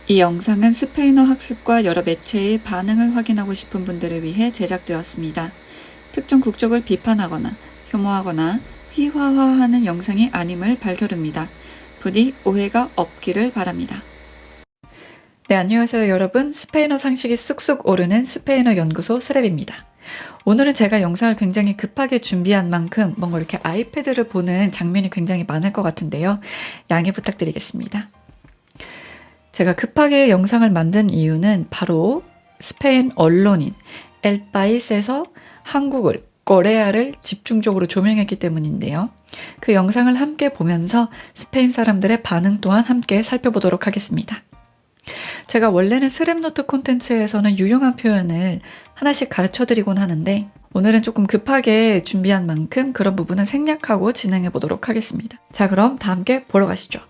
이 영상은 스페인어 학습과 여러 매체의 반응을 확인하고 싶은 분들을 위해 제작되었습니다. 특정 국적을 비판하거나 혐오하거나 희화화하는 영상이 아님을 발견합니다. 부디 오해가 없기를 바랍니다. 네, 안녕하세요 여러분. 스페인어 상식이 쑥쑥 오르는 스페인어 연구소 스랩입니다. 오늘은 제가 영상을 굉장히 급하게 준비한 만큼 뭔가 이렇게 아이패드를 보는 장면이 굉장히 많을 것 같은데요. 양해 부탁드리겠습니다. 제가 급하게 영상을 만든 이유는 바로 스페인 언론인 엘 파이스에서 한국을, 코레아를 집중적으로 조명했기 때문인데요. 그 영상을 함께 보면서 스페인 사람들의 반응 또한 함께 살펴보도록 하겠습니다. 제가 원래는 스랩노트 콘텐츠에서는 유용한 표현을 하나씩 가르쳐드리곤 하는데 오늘은 조금 급하게 준비한 만큼 그런 부분은 생략하고 진행해 보도록 하겠습니다. 자, 그럼 다 함께 보러 가시죠.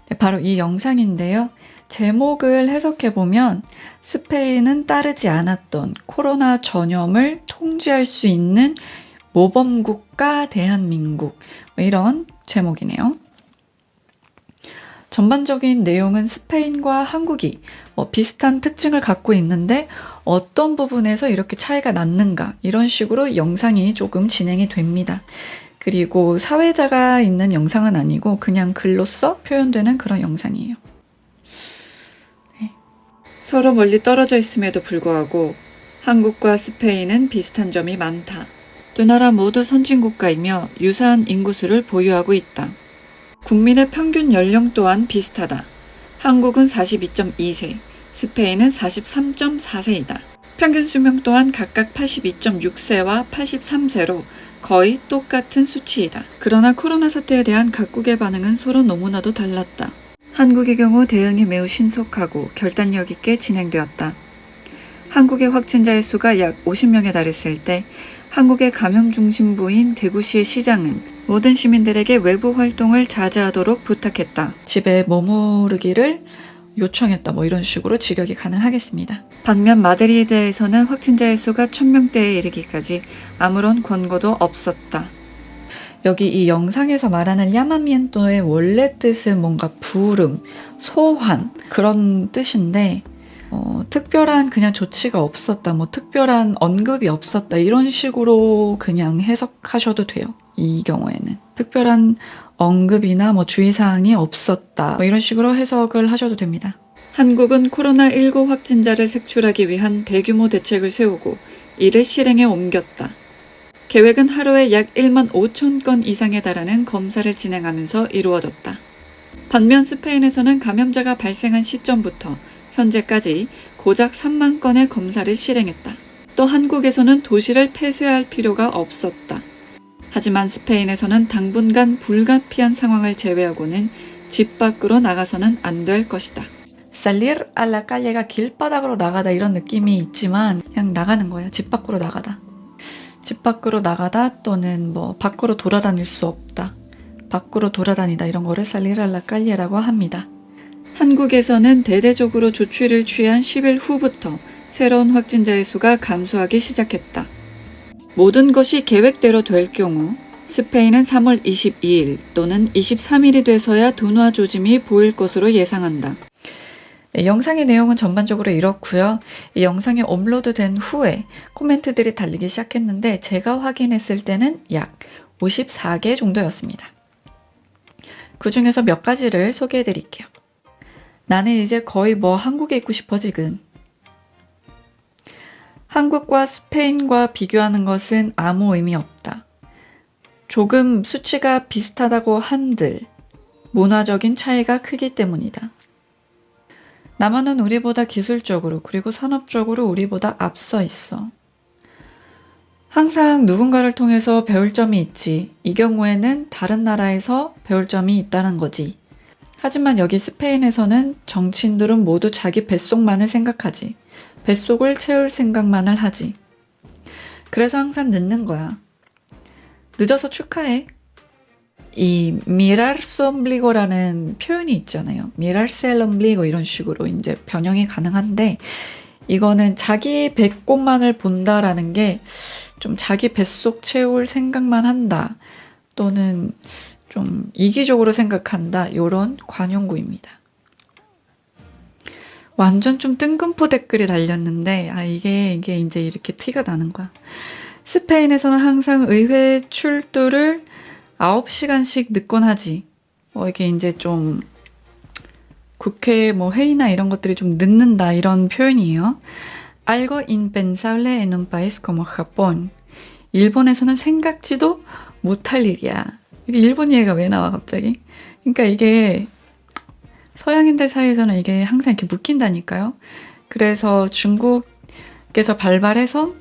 네, 바로 이 영상인데요. 제목을 해석해보면 스페인은 따르지 않았던 코로나 전염을 통제할 수 있는 모범국가 대한민국, 이런 제목이네요. 전반적인 내용은 스페인과 한국이 비슷한 특징을 갖고 있는데 어떤 부분에서 이렇게 차이가 났는가, 이런 식으로 영상이 조금 진행이 됩니다. 그리고 사회자가 있는 영상은 아니고 그냥 글로써 표현되는 그런 영상이에요. 네. 서로 멀리 떨어져 있음에도 불구하고 한국과 스페인은 비슷한 점이 많다. 두 나라 모두 선진국가이며 유사한 인구수를 보유하고 있다. 국민의 평균 연령 또한 비슷하다. 한국은 42.2세, 스페인은 43.4세이다. 평균 수명 또한 각각 82.6세와 83세로 거의 똑같은 수치이다. 그러나 코로나 사태에 대한 각국의 반응은 서로 너무나도 달랐다. 한국의 경우 대응이 매우 신속하고 결단력 있게 진행되었다. 한국의 확진자의 수가 약 50명에 달했을 때 한국의 감염 중심부인 대구시의 시장은 모든 시민들에게 외부 활동을 자제하도록 부탁했다. 집에 머무르기를 요청했다. 이런 식으로 직역이 가능하겠습니다. 반면 마드리드에서는 확진자의 수가 1000명대에 이르기까지 아무런 권고도 없었다. 여기 이 영상에서 말하는 야마미엔토의 원래 뜻은 뭔가 부름, 소환, 그런 뜻인데 특별한 그냥 조치가 없었다, 특별한 언급이 없었다, 이런 식으로 그냥 해석하셔도 돼요. 이 경우에는 특별한 언급이나 주의사항이 없었다, 이런 식으로 해석을 하셔도 됩니다. 한국은 코로나19 확진자를 색출하기 위한 대규모 대책을 세우고 이를 실행에 옮겼다. 계획은 하루에 약 1만 5천 건 이상에 달하는 검사를 진행하면서 이루어졌다. 반면 스페인에서는 감염자가 발생한 시점부터 현재까지 고작 3만 건의 검사를 실행했다. 또 한국에서는 도시를 폐쇄할 필요가 없었다. 하지만 스페인에서는 당분간 불가피한 상황을 제외하고는 집 밖으로 나가서는 안 될 것이다. Salir a la calle가 길바닥으로 나가다, 이런 느낌이 있지만 그냥 나가는 거예요. 집 밖으로 나가다. 집 밖으로 나가다 또는 밖으로 돌아다닐 수 없다. 밖으로 돌아다니다, 이런 거를 Salir a la calle라고 합니다. 한국에서는 대대적으로 조치를 취한 10일 후부터 새로운 확진자의 수가 감소하기 시작했다. 모든 것이 계획대로 될 경우 스페인은 3월 22일 또는 23일이 돼서야 둔화 조짐이 보일 것으로 예상한다. 네, 영상의 내용은 전반적으로 이렇고요. 이 영상이 업로드된 후에 코멘트들이 달리기 시작했는데 제가 확인했을 때는 약 54개 정도였습니다. 그 중에서 몇 가지를 소개해 드릴게요. 나는 이제 거의 한국에 있고 싶어 지금. 한국과 스페인과 비교하는 것은 아무 의미 없다. 조금 수치가 비슷하다고 한들 문화적인 차이가 크기 때문이다. 남한은 우리보다 기술적으로 그리고 산업적으로 우리보다 앞서 있어. 항상 누군가를 통해서 배울 점이 있지. 이 경우에는 다른 나라에서 배울 점이 있다는 거지. 하지만 여기 스페인에서는 정치인들은 모두 자기 뱃속만을 생각하지. 뱃속을 채울 생각만을 하지. 그래서 항상 늦는 거야. 늦어서 축하해. 이 mirar su ombligo라는 표현이 있잖아요. mirarse el ombligo, 이런 식으로 이제 변형이 가능한데 이거는 자기 배꼽만을 본다라는 게 좀 자기 뱃속 채울 생각만 한다, 또는 좀 이기적으로 생각한다, 이런 관용구입니다. 완전 좀 뜬금포 댓글이 달렸는데, 이게 이제 이렇게 티가 나는 거야. 스페인에서는 항상 의회 출두를 9시간씩 늦곤 하지. 이게 이제 좀 국회 회의나 이런 것들이 좀 늦는다 이런 표현이에요. Algo impensable en un país como Japón. 일본에서는 생각지도 못할 일이야. 이게 일본 얘기가 왜 나와 갑자기? 그러니까 이게 서양인들 사이에서는 이게 항상 이렇게 묶인다니까요. 그래서 중국에서 발발해서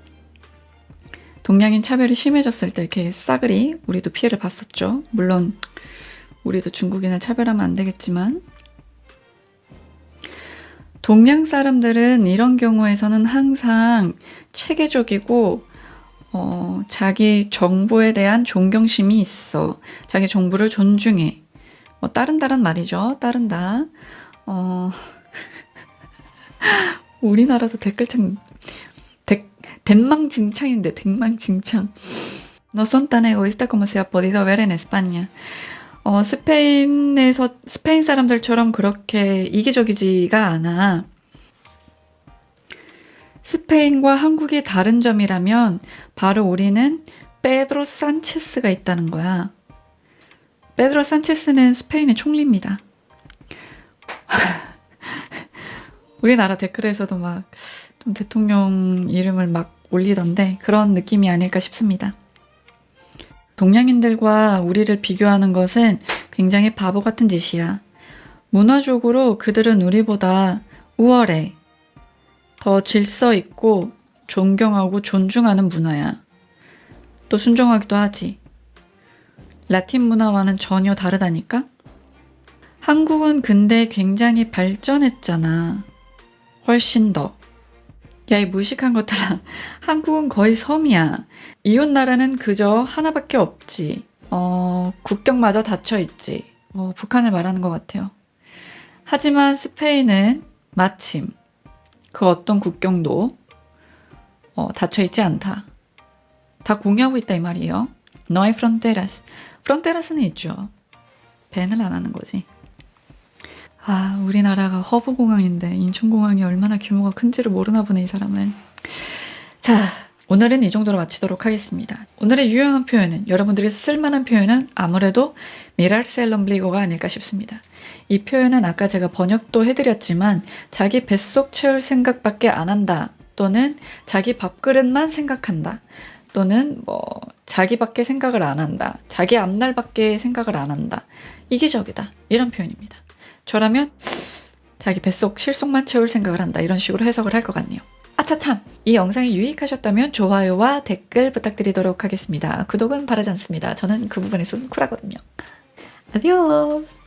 동양인 차별이 심해졌을 때 이렇게 싸그리 우리도 피해를 봤었죠. 물론 우리도 중국인을 차별하면 안 되겠지만 동양 사람들은 이런 경우에서는 항상 체계적이고 자기 정부에 대한 존경심이 있어. 자기 정부를 존중해. 따른다란 말이죠. 따른다. 우리나라도 댓글창 대망증창인데 대망증창. No son tan egoísta como se ha podido ver en España. 스페인 사람들처럼 그렇게 이기적이지가 않아. 스페인과 한국이 다른 점이라면 바로 우리는 페드로 산체스가 있다는 거야. 페드로 산체스는 스페인의 총리입니다. 우리나라 댓글에서도 막 좀 대통령 이름을 막 올리던데 그런 느낌이 아닐까 싶습니다. 동양인들과 우리를 비교하는 것은 굉장히 바보 같은 짓이야. 문화적으로 그들은 우리보다 우월해. 더 질서 있고 존경하고 존중하는 문화야. 또 순종하기도 하지. 라틴 문화와는 전혀 다르다니까? 한국은 근데 굉장히 발전했잖아. 훨씬 더. 야, 이 무식한 것들아. 한국은 거의 섬이야. 이웃 나라는 그저 하나밖에 없지. 국경마저 닫혀있지. 북한을 말하는 것 같아요. 하지만 스페인은 마침 그 어떤 국경도 닫혀있지 않다. 다 공유하고 있다 이 말이에요. No hay fronteras. fronteras는 있죠. 밴을 안 하는 거지. 우리나라가 허브공항인데 인천공항이 얼마나 규모가 큰지를 모르나 보네 이 사람은. 자, 오늘은 이 정도로 마치도록 하겠습니다. 오늘의 유용한 표현은, 여러분들이 쓸만한 표현은 아무래도 mirarse el ombligo가 아닐까 싶습니다. 이 표현은 아까 제가 번역도 해드렸지만 자기 뱃속 채울 생각밖에 안 한다, 또는 자기 밥그릇만 생각한다, 또는 자기밖에 생각을 안 한다, 자기 앞날밖에 생각을 안 한다, 이기적이다, 이런 표현입니다. 저라면 자기 뱃속 실속만 채울 생각을 한다, 이런 식으로 해석을 할 것 같네요. 아차참! 이 영상이 유익하셨다면 좋아요와 댓글 부탁드리도록 하겠습니다. 구독은 바라지 않습니다. 저는 그 부분에서는 쿨하거든요. 아디오스!